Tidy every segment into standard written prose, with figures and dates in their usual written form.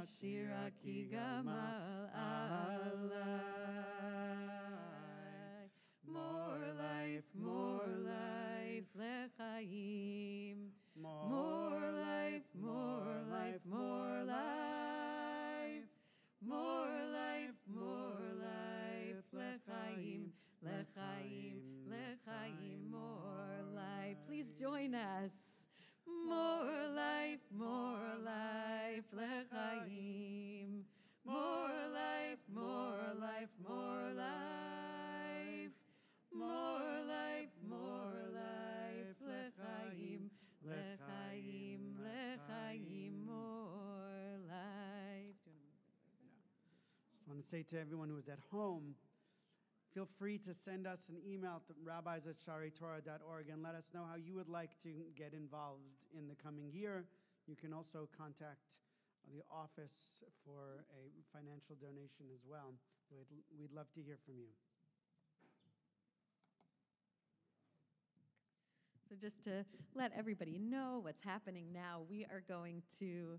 Shira ki gamal alai. More life, lechaim. More life, more life, more life. More life, lechaim, lechaim, lechaim, more life. Please join us. More life, lechaim. More life, more life, more life. More life, lechaim, lechaim, lechaim, more life. Just want to say to everyone who is at home, feel free to send us an email to rabbis@sharitorah.org and let us know how you would like to get involved in the coming year. You can also contact the office for a financial donation as well. We'd love to hear from you. So just to let everybody know what's happening now, we are going to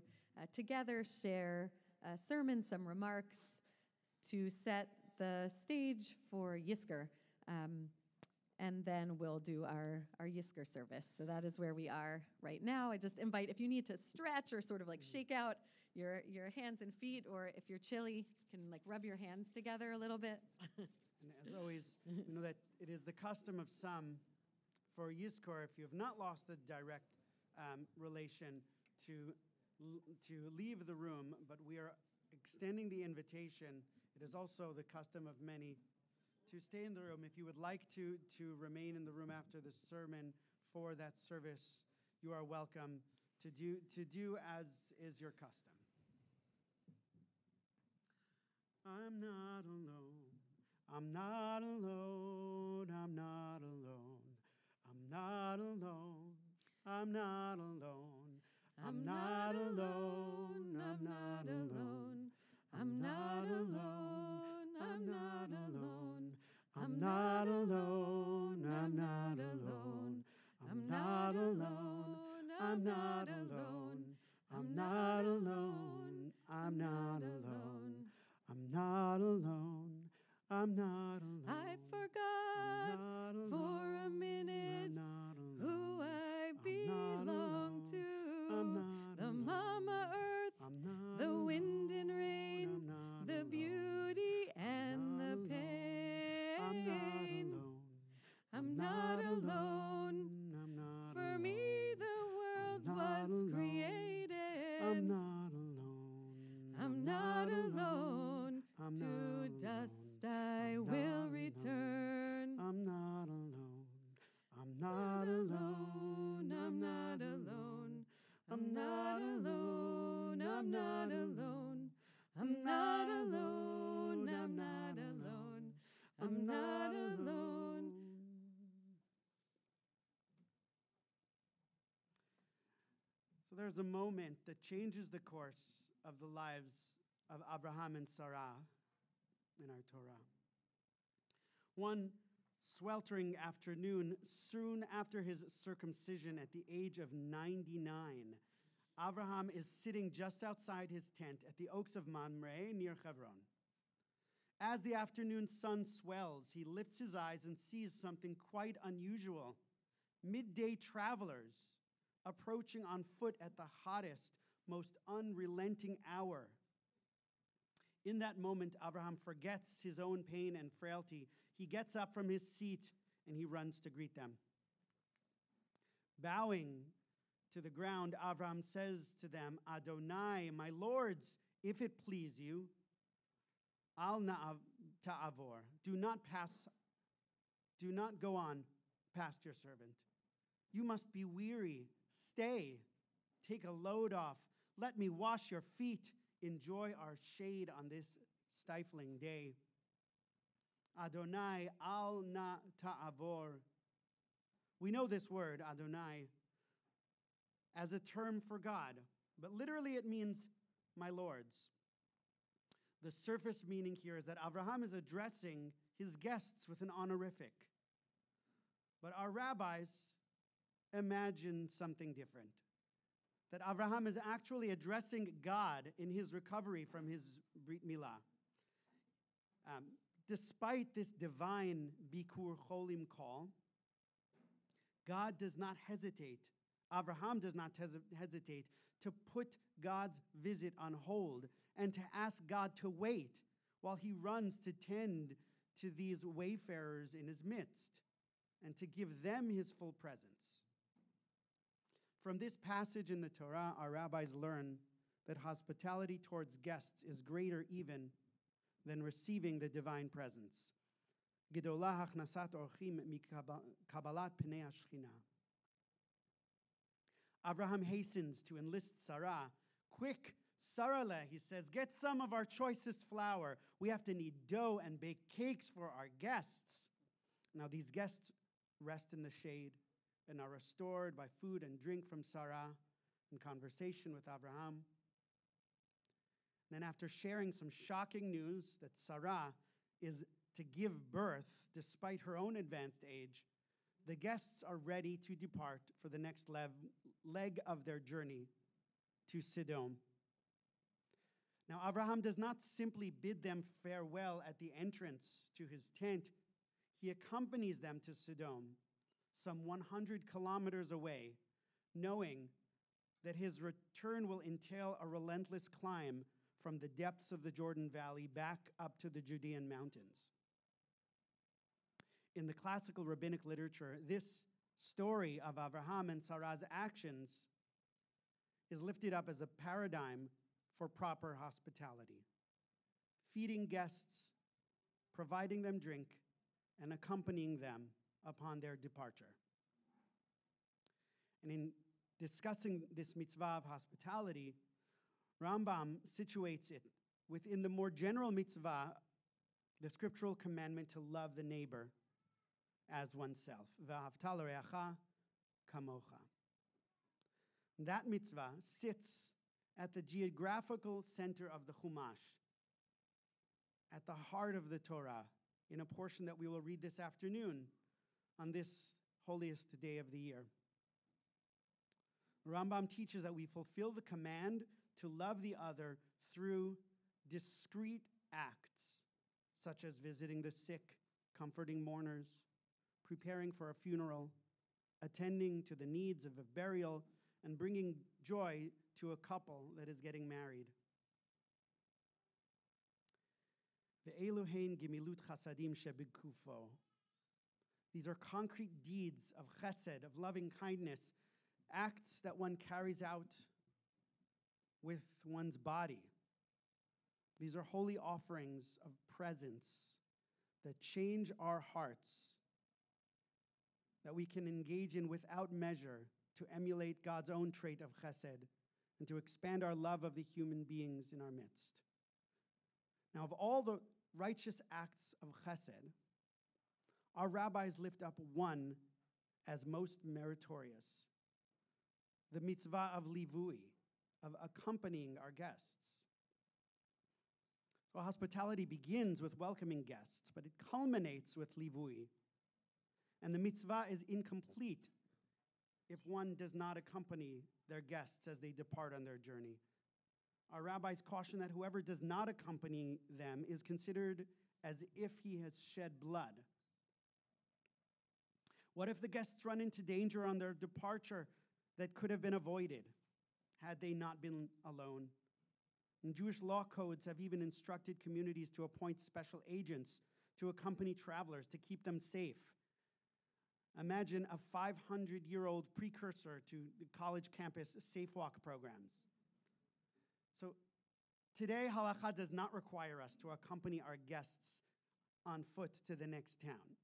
together share a sermon, some remarks to set the stage for Yizkor. And then we'll do our Yizkor service. So that is where we are right now. I just invite, if you need to stretch or sort of like shake out your hands and feet, or if you're chilly, you can like rub your hands together a little bit. And as always, we know that it is the custom of some for Yizkor, if you have not lost a direct relation, to leave the room, but we are extending the invitation. It is also the custom of many to stay in the room. If you would like to remain in the room after the sermon for that service, you are welcome to do as is your custom. I'm not alone. I'm not alone. I'm not alone. I'm not alone. I'm not alone. I'm not alone. I'm not alone. I'm not alone. I'm not alone. I'm not alone. I'm not alone. I'm not alone. I'm not alone. I'm not alone. I'm not alone. I'm not alone. I'm not alone. I forgot for a minute who I belong to. The Mama Earth, the wind and rain, the beauty and the pain. I'm not alone. For me, the world was created. I'm not alone. I'm not alone. To dust I will return. I'm not alone. I'm not alone. I'm not alone. I'm not alone. I'm not alone. I'm not alone. I'm not alone. I'm not alone. So there's a moment that changes the course of the lives of Abraham and Sarah in our Torah. One sweltering afternoon, soon after his circumcision at the age of 99, Abraham is sitting just outside his tent at the Oaks of Mamre near Hebron. As the afternoon sun swells, he lifts his eyes and sees something quite unusual. Midday travelers approaching on foot at the hottest, most unrelenting hour. In that moment, Abraham forgets his own pain and frailty. He gets up from his seat and he runs to greet them. Bowing to the ground, Abraham says to them, Adonai, my lords, if it please you, al ta'avor, do not go on past your servant. You must be weary. Stay. Take a load off. Let me wash your feet. Enjoy our shade on this stifling day. Adonai al na ta'avor. We know this word, Adonai, as a term for God, but literally it means my lords. The surface meaning here is that Abraham is addressing his guests with an honorific. But our rabbis imagine something different. that Abraham is actually addressing God in his recovery from his Brit Milah. Despite this divine Bikur Cholim call, God does not hesitate, Abraham does not hesitate to put God's visit on hold and to ask God to wait while he runs to tend to these wayfarers in his midst and to give them his full presence. From this passage in the Torah, our rabbis learn that hospitality towards guests is greater even than receiving the divine presence. Gedolah hachnasat orchim mikabalat pnei hashchina. Abraham hastens to enlist Sarah. Quick, Saraleh, he says, get some of our choicest flour. We have to knead dough and bake cakes for our guests. Now these guests rest in the shade and are restored by food and drink from Sarah in conversation with Abraham. Then after sharing some shocking news that Sarah is to give birth despite her own advanced age, the guests are ready to depart for the next leg of their journey to Sodom. Now, Abraham does not simply bid them farewell at the entrance to his tent. He accompanies them to Sodom, some 100 kilometers away, knowing that his return will entail a relentless climb from the depths of the Jordan Valley back up to the Judean mountains. In the classical rabbinic literature, this story of Abraham and Sarah's actions is lifted up as a paradigm for proper hospitality, feeding guests, providing them drink, and accompanying them upon their departure. And in discussing this mitzvah of hospitality, Rambam situates it within the more general mitzvah, the scriptural commandment to love the neighbor as oneself. V'ahavta l'reacha kamocha. That mitzvah sits at the geographical center of the Chumash, at the heart of the Torah, in a portion that we will read this afternoon on this holiest day of the year. Rambam teaches that we fulfill the command to love the other through discrete acts, such as visiting the sick, comforting mourners, preparing for a funeral, attending to the needs of a burial, and bringing joy to a couple that is getting married. Ve'eluhein gemilut chasadim shebikufo. These are concrete deeds of chesed, of loving kindness, acts that one carries out with one's body. These are holy offerings of presence that change our hearts, that we can engage in without measure to emulate God's own trait of chesed and to expand our love of the human beings in our midst. Now, of all the righteous acts of chesed, our rabbis lift up one as most meritorious, the mitzvah of livui, of accompanying our guests. So hospitality begins with welcoming guests, but it culminates with livui. And the mitzvah is incomplete if one does not accompany their guests as they depart on their journey. Our rabbis caution that whoever does not accompany them is considered as if he has shed blood. What if the guests run into danger on their departure that could have been avoided had they not been alone? And Jewish law codes have even instructed communities to appoint special agents to accompany travelers to keep them safe. Imagine a 500-year-old precursor to the college campus safe walk programs. So today, halakha does not require us to accompany our guests on foot to the next town.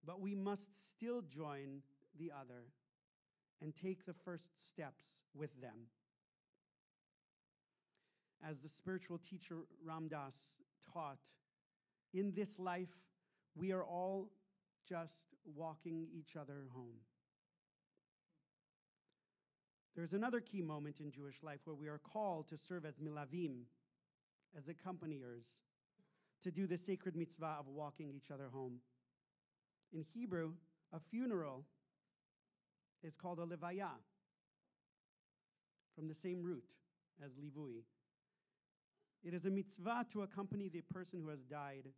But we must still join the other and take the first steps with them. As the spiritual teacher Ramdas taught, in this life, we are all just walking each other home. There's another key moment in Jewish life where we are called to serve as milavim, as accompaniers, to do the sacred mitzvah of walking each other home. In Hebrew, a funeral is called a levaya. from the same root as livui. It is a mitzvah to accompany the person who has died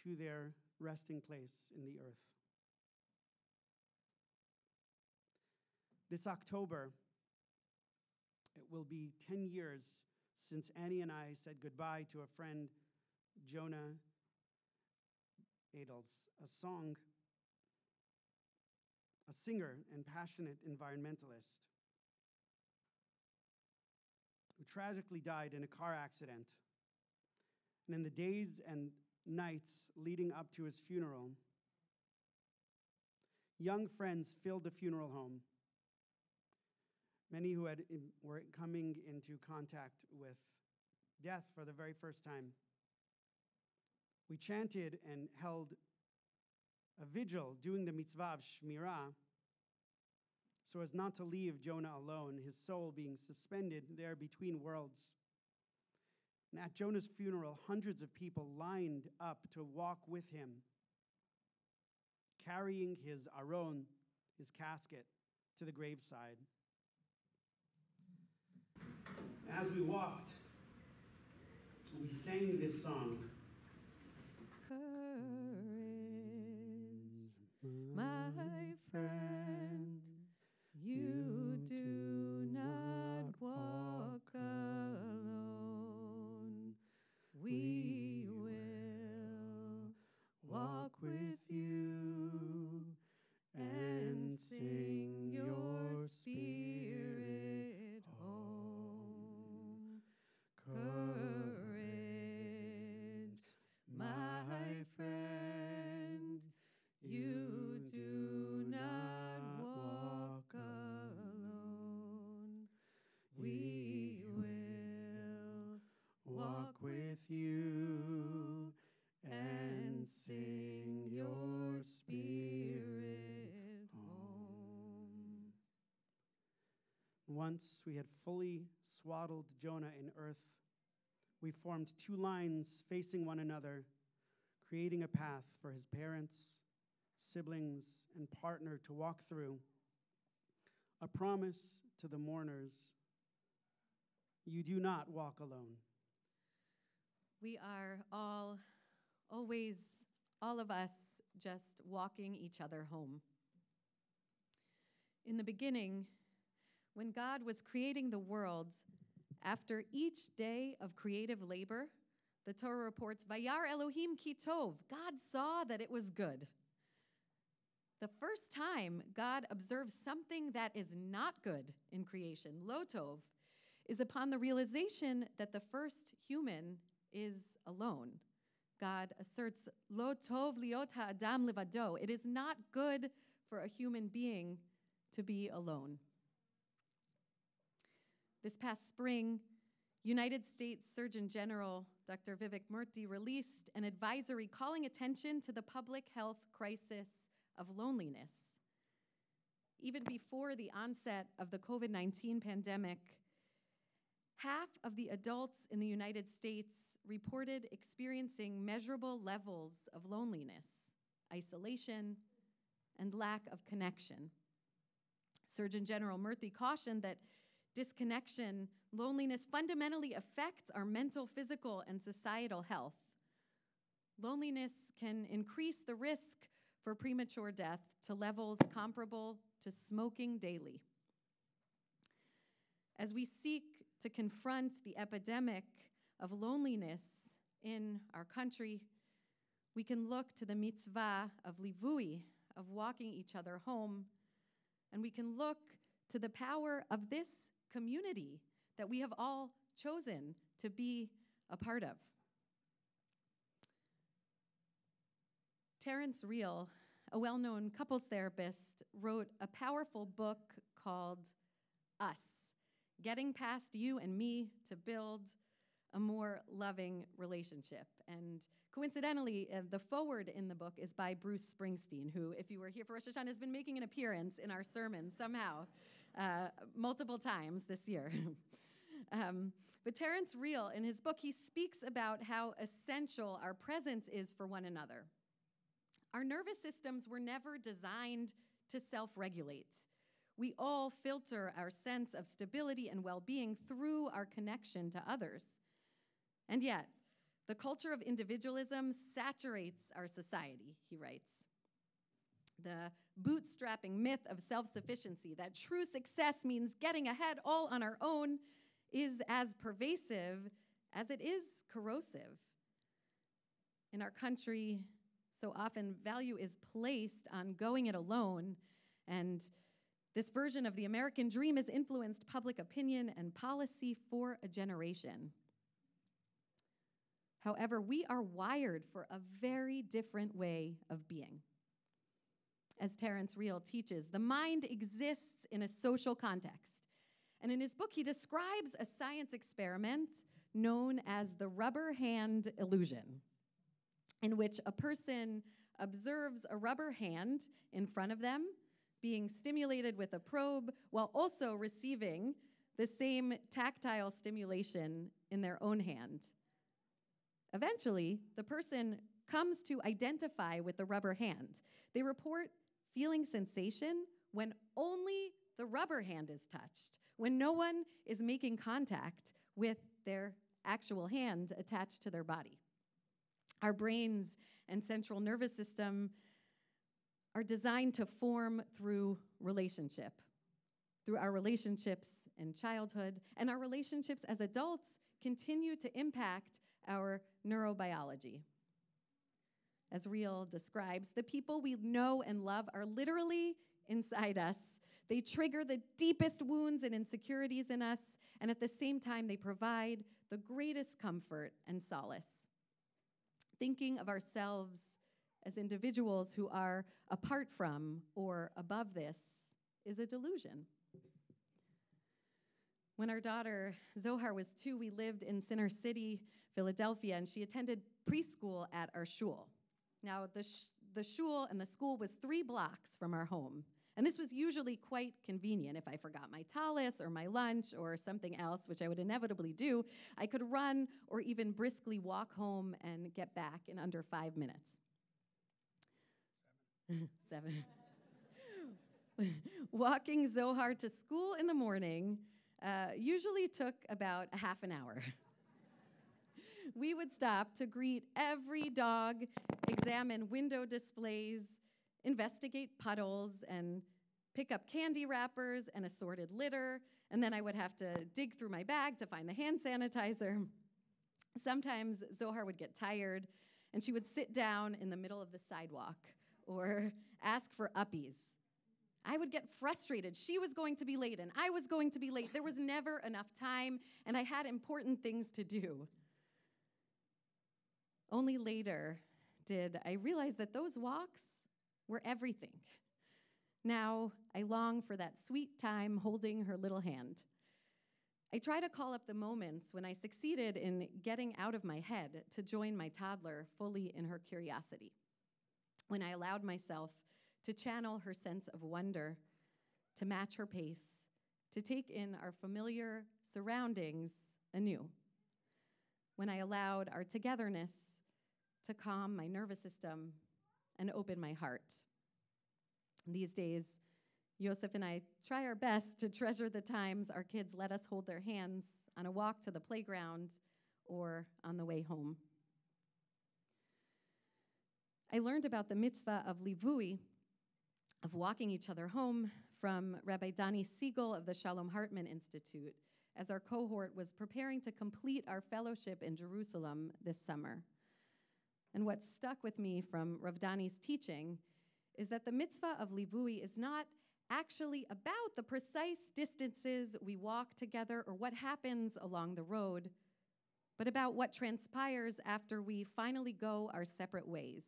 to their resting place in the earth. This October, it will be 10 years since Annie and I said goodbye to a friend, Jonah Adels, a singer and passionate environmentalist who tragically died in a car accident. And in the days and nights leading up to his funeral, young friends filled the funeral home. Many who were coming into contact with death for the very first time. We chanted and held a vigil doing the mitzvah of Shmirah so as not to leave Jonah alone, his soul being suspended there between worlds. And at Jonah's funeral, hundreds of people lined up to walk with him, carrying his aron, his casket, to the graveside. As we walked, we sang this song. Courage, my friend, you do not walk alone. We will walk with you and sing your spirit home. Courage, my friend, you do not walk alone. We will walk with you and sing your spirit home. Once we had fully swaddled Jonah in earth, we formed two lines facing one another, creating a path for his parents, siblings, and partner to walk through. A promise to the mourners: you do not walk alone. We are always, all of us, just walking each other home. In the beginning, when God was creating the world, after each day of creative labor, the Torah reports, Vayar Elohim ki tov, God saw that it was good. The first time God observes something that is not good in creation, lo tov, is upon the realization that the first human is alone. God asserts, lo tov liot ha'adam levado. It is not good for a human being to be alone. This past spring, United States Surgeon General Dr. Vivek Murthy released an advisory calling attention to the public health crisis of loneliness. Even before the onset of the COVID-19 pandemic, half of the adults in the United States reported experiencing measurable levels of loneliness, isolation, and lack of connection. Surgeon General Murthy cautioned that disconnection, loneliness fundamentally affects our mental, physical, and societal health. Loneliness can increase the risk for premature death to levels comparable to smoking daily. As we seek to confront the epidemic of loneliness in our country, we can look to the mitzvah of livui, of walking each other home, and we can look to the power of this community that we have all chosen to be a part of. Terrence Real, a well-known couples therapist, wrote a powerful book called Us, Getting Past You and Me to Build a More Loving Relationship. And coincidentally, the foreword in the book is by Bruce Springsteen, who, if you were here for Rosh Hashanah, has been making an appearance in our sermons somehow multiple times this year. But Terrence Real, in his book, he speaks about how essential our presence is for one another. Our nervous systems were never designed to self-regulate. We all filter our sense of stability and well-being through our connection to others. And yet, the culture of individualism saturates our society, he writes. The bootstrapping myth of self-sufficiency, that true success means getting ahead all on our own, is as pervasive as it is corrosive. In our country, so often value is placed on going it alone, and this version of the American dream has influenced public opinion and policy for a generation. However, we are wired for a very different way of being. As Terence Real teaches, the mind exists in a social context. And in his book, he describes a science experiment known as the rubber hand illusion, in which a person observes a rubber hand in front of them being stimulated with a probe while also receiving the same tactile stimulation in their own hand. Eventually, the person comes to identify with the rubber hand. They report feeling sensation when only the rubber hand is touched, when no one is making contact with their actual hand attached to their body. Our brains and central nervous system are designed to form through relationship, through our relationships in childhood, and our relationships as adults continue to impact our neurobiology. As Real describes, the people we know and love are literally inside us. They trigger the deepest wounds and insecurities in us, and at the same time, they provide the greatest comfort and solace. Thinking of ourselves as individuals who are apart from or above this is a delusion. When our daughter Zohar was 2, we lived in Center City, Philadelphia, and she attended preschool at our shul. Now, the shul and the school was 3 blocks from our home. And this was usually quite convenient. If I forgot my talis or my lunch or something else, which I would inevitably do, I could run or even briskly walk home and get back in under 5 minutes. 7. Walking Zohar to school in the morning usually took about a half an hour. We would stop to greet every dog, examine window displays, investigate puddles, and pick up candy wrappers and assorted litter, and then I would have to dig through my bag to find the hand sanitizer. Sometimes Zohar would get tired, and she would sit down in the middle of the sidewalk or ask for uppies. I would get frustrated. She was going to be late, and I was going to be late. There was never enough time, and I had important things to do. Only later did I realize that those walks were everything. Now I long for that sweet time holding her little hand. I try to call up the moments when I succeeded in getting out of my head to join my toddler fully in her curiosity, when I allowed myself to channel her sense of wonder, to match her pace, to take in our familiar surroundings anew, when I allowed our togetherness to calm my nervous system and open my heart. These days, Yosef and I try our best to treasure the times our kids let us hold their hands on a walk to the playground or on the way home. I learned about the mitzvah of livui, of walking each other home, from Rabbi Dani Siegel of the Shalom Hartman Institute, as our cohort was preparing to complete our fellowship in Jerusalem this summer. And what stuck with me from Rav Dani's teaching is that the mitzvah of livui is not actually about the precise distances we walk together or what happens along the road, but about what transpires after we finally go our separate ways.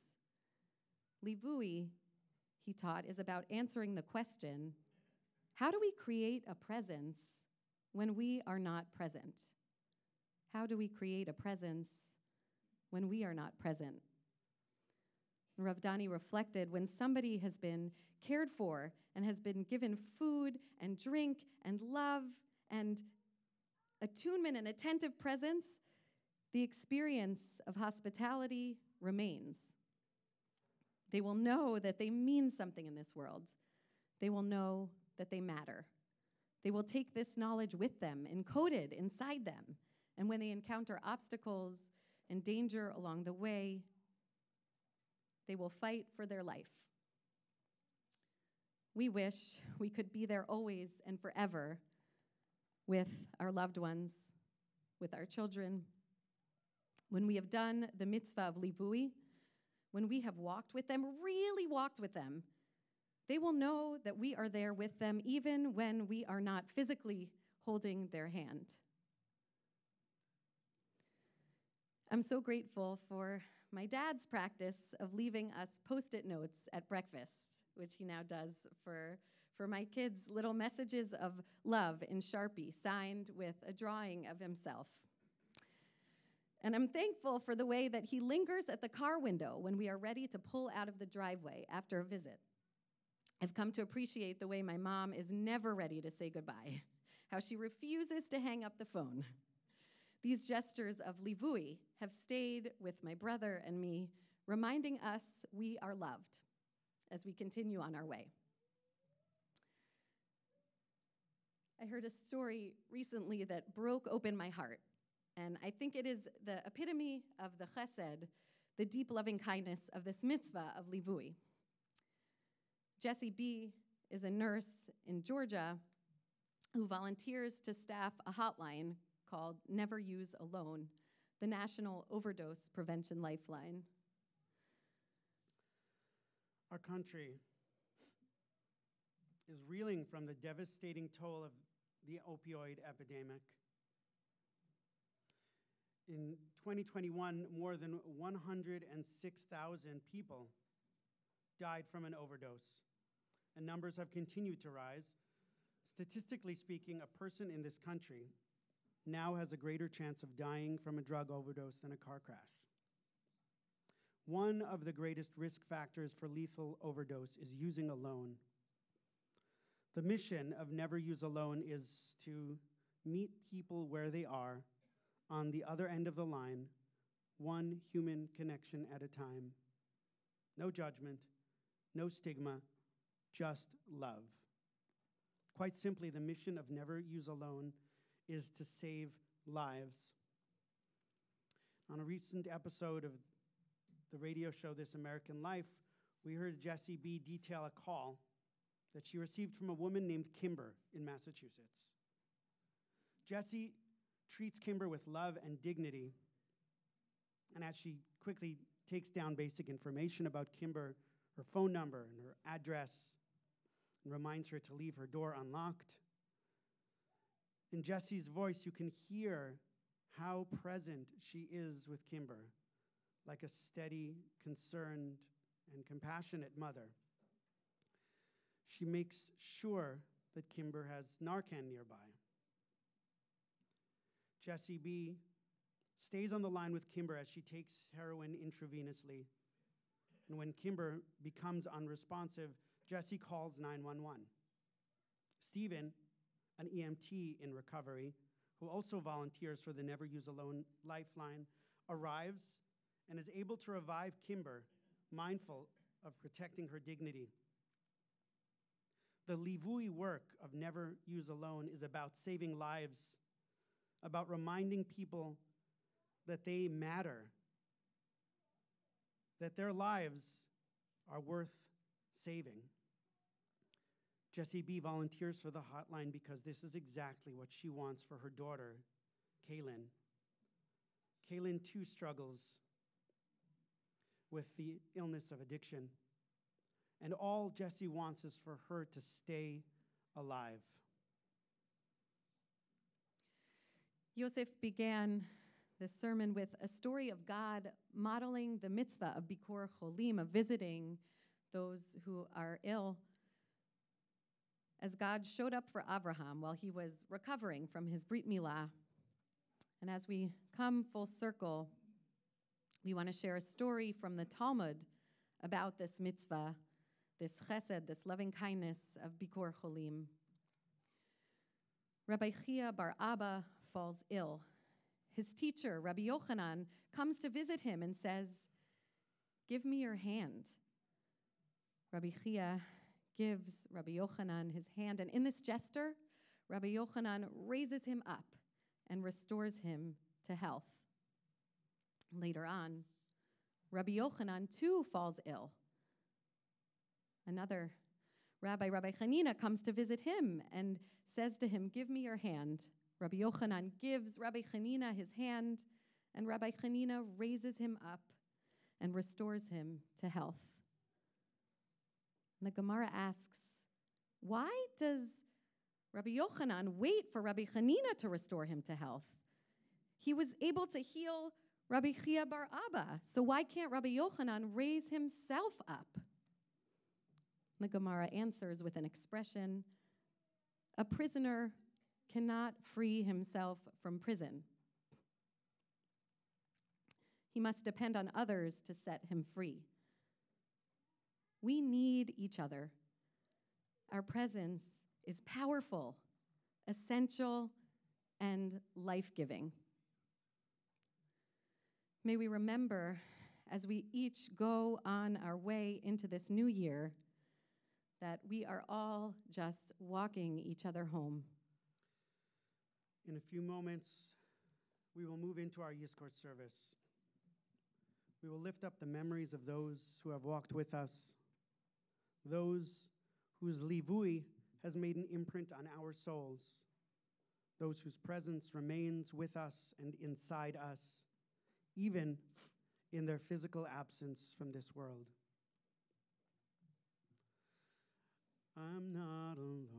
Livui, he taught, is about answering the question, how do we create a presence when we are not present? How do we create a presence when we are not present? Rav Dani reflected, when somebody has been cared for and has been given food and drink and love and attunement and attentive presence, the experience of hospitality remains. They will know that they mean something in this world. They will know that they matter. They will take this knowledge with them, encoded inside them. And when they encounter obstacles and danger along the way, they will fight for their life. We wish we could be there always and forever with our loved ones, with our children. When we have done the mitzvah of livui, when we have walked with them, really walked with them, they will know that we are there with them even when we are not physically holding their hand. I'm so grateful for my dad's practice of leaving us Post-it notes at breakfast, which he now does for my kids, little messages of love in Sharpie, signed with a drawing of himself. And I'm thankful for the way that he lingers at the car window when we are ready to pull out of the driveway after a visit. I've come to appreciate the way my mom is never ready to say goodbye, how she refuses to hang up the phone. These gestures of livui have stayed with my brother and me, reminding us we are loved as we continue on our way. I heard a story recently that broke open my heart, and I think it is the epitome of the chesed, the deep loving kindness of this mitzvah of livui. Jessie B. is a nurse in Georgia who volunteers to staff a hotline called Never Use Alone, the National Overdose Prevention Lifeline. Our country is reeling from the devastating toll of the opioid epidemic. In 2021, more than 106,000 people died from an overdose, and numbers have continued to rise. Statistically speaking, a person in this country now has a greater chance of dying from a drug overdose than a car crash. One of the greatest risk factors for lethal overdose is using alone. The mission of Never Use Alone is to meet people where they are on the other end of the line, one human connection at a time. No judgment, no stigma, just love. Quite simply, the mission of Never Use Alone is to save lives. On a recent episode of the radio show This American Life, we heard Jessie B. detail a call that she received from a woman named Kimber in Massachusetts. Jessie treats Kimber with love and dignity, and as she quickly takes down basic information about Kimber, her phone number and her address, and reminds her to leave her door unlocked, in Jessie's voice, you can hear how present she is with Kimber, like a steady, concerned, and compassionate mother. She makes sure that Kimber has Narcan nearby. Jessie B. stays on the line with Kimber as she takes heroin intravenously. And when Kimber becomes unresponsive, Jessie calls 911. Stephen, an EMT in recovery, who also volunteers for the Never Use Alone Lifeline, arrives and is able to revive Kimber, mindful of protecting her dignity. The livui work of Never Use Alone is about saving lives, about reminding people that they matter, that their lives are worth saving. Jessie B. volunteers for the hotline because this is exactly what she wants for her daughter, Kaylin. Kaylin, too, struggles with the illness of addiction. And all Jessie wants is for her to stay alive. Yosef began this sermon with a story of God modeling the mitzvah of Bikur Cholim, of visiting those who are ill, as God showed up for Abraham while he was recovering from his Brit Milah. And as we come full circle, we want to share a story from the Talmud about this mitzvah, this chesed, this loving kindness of Bikur Cholim. Rabbi Chia bar Abba falls ill. His teacher, Rabbi Yochanan, comes to visit him and says, "Give me your hand." Rabbi Chia gives Rabbi Yochanan his hand. And in this gesture, Rabbi Yochanan raises him up and restores him to health. Later on, Rabbi Yochanan too falls ill. Another Rabbi Chanina, comes to visit him and says to him, "Give me your hand." Rabbi Yochanan gives Rabbi Chanina his hand, and Rabbi Chanina raises him up and restores him to health. And the Gemara asks, why does Rabbi Yochanan wait for Rabbi Chanina to restore him to health? He was able to heal Rabbi Chia bar Abba, so why can't Rabbi Yochanan raise himself up? The Gemara answers with an expression, a prisoner cannot free himself from prison. He must depend on others to set him free. We need each other. Our presence is powerful, essential, and life-giving. May we remember, as we each go on our way into this new year, that we are all just walking each other home. In a few moments, we will move into our Yizkor service. We will lift up the memories of those who have walked with us, those whose livui has made an imprint on our souls, those whose presence remains with us and inside us, even in their physical absence from this world. I'm not alone.